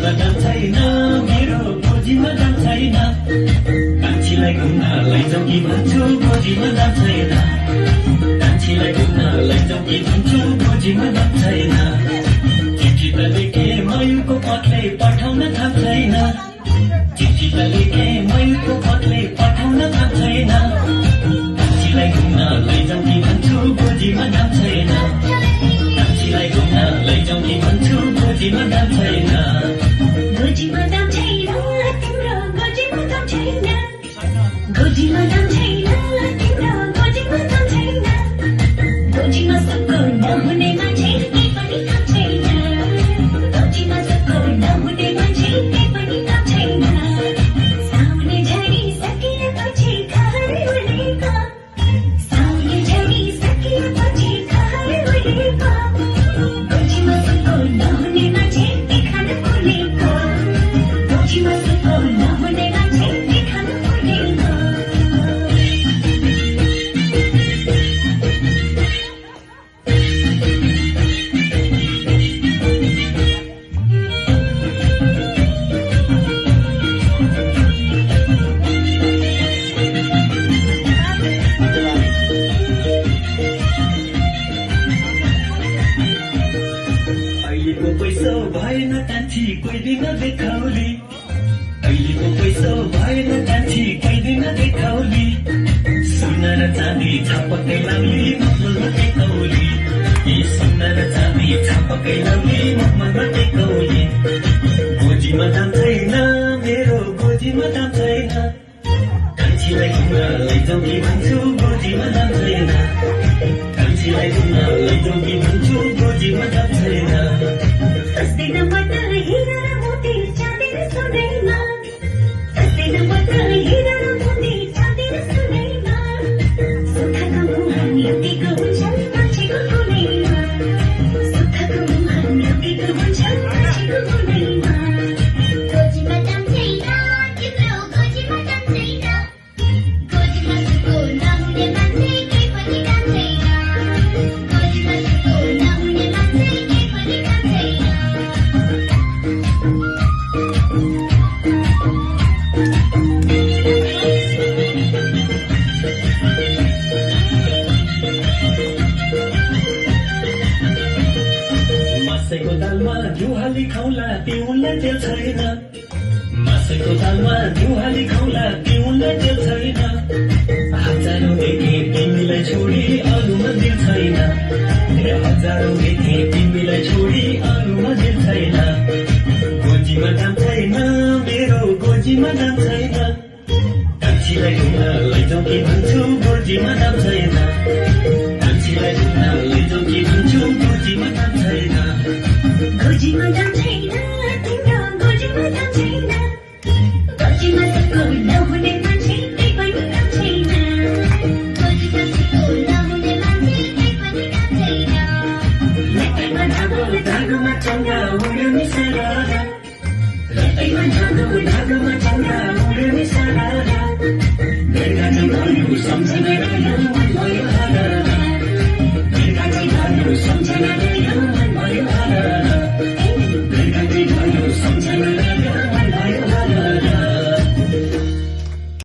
गोजीमा दाम छैन मेरो गोजीमा दाम छैन कान्छीलाई घुम्न लैजाऊ कि भन्छु गोजीमा दाम छैन कान्छीलाई घुम्न लैजाऊ कि भन्छु गोजीमा दाम छैन चिठी त लेखे मयुरको पत्लै पठाउन थाक छैन चिठी त लेखे मयुरको पत्लै पठाउन थाक छैन कान्छीलाई घुम्न लैजाऊ कि भन्छु गोजीमा दाम छैन कान्छीलाई घुम्न लैजाऊ कि भन्छु गोजीमा दाम छैन गोजीमा दाम छैन तिम्रो गोजीमा दाम छैन गोजीमा दाम छैन तिम्रो गोजीमा दाम छैन गोजीमा सबको नहुने मान्छे केही पनि काम छैन गोजीमा सबको नहुने मान्छे केही पनि काम छैन साउने झरी सकिएपछि घर उडेको साउने झरी सकिएपछि घर उडेको गोजीमा सबको नहुने मान्छे देखान बोलेको गोजीमा सबको नहुने मान्छे देखान बोलेको अहिलेको पैसो भएन कान्छी कोही दिन देखाउली अहिलेको पैसो भएन कान्छी कोही दिन देखाउली सुन र चाँदी छपक्कै लाउली मखमलमा टेकौली ए सुन र चाँदी छपक्कै लाउली मखमलमा टेकौली गोजीमा दाम छैन मेरो गोजीमा दाम छैन कान्छीलाई घुम्न लैजाऊ कि भन्छु गोजीमा दाम छैन कान्छीलाई घुम्न लैजाऊ कि भन्छु गोजीमा दाम छैन सस्दैन पत्ता हिरा र मोती चाँदी र सोनामा सस्दैन पत्ता हिरा र मोती चाँदी र सोनामा सुखको मुहान एउटैको हुन्छ मान्छेको कुनैमा सुखको मुहान एउटैको हुन्छ मान्छेको कुनैमा गोजीमा दाम छैन तिम्रो गोजीमा दाम छैन गोजीमा सबको नहुने मान्छे केही पनि काम छैन गोजीमा सबको नहुने मान्छे केही पनि काम छैन मासैको दालमा घिउ हाली खाउला पिउनलाई तेल छैन मासैको दालमा घिउ हाली खाउला पिउनलाई तेल छैन हजारौँ देखे तिमीलाई छोडी अरूमा दिल छैन हजारौँ देखे तिमीलाई छोडी अरूमा दिल छैन गोजीमा दाम छैन मेरो गोजीमा दाम छैन कान्छीलाई घुम्न लैजाऊ कि भन्छु गोजीमा दाम छैन कान्छीलाई घुम्न लैजाऊ कि भन्छु गोजीमा दाम छैन गोजीमा दाम छैन तिम्रो गोजीमा दाम छैन गोजीमा सबको नहुने मान्छे केही पनि काम छैन गोजीमा सबको नहुने मान्छे केही पनि काम छैन लटैमा धागोमा चङ्गा उड्यो नि सरर लटैमा धागोमा चङ्गा उड्यो नि सरर बेलुका चाहिँ भयो सम्झना रह्यो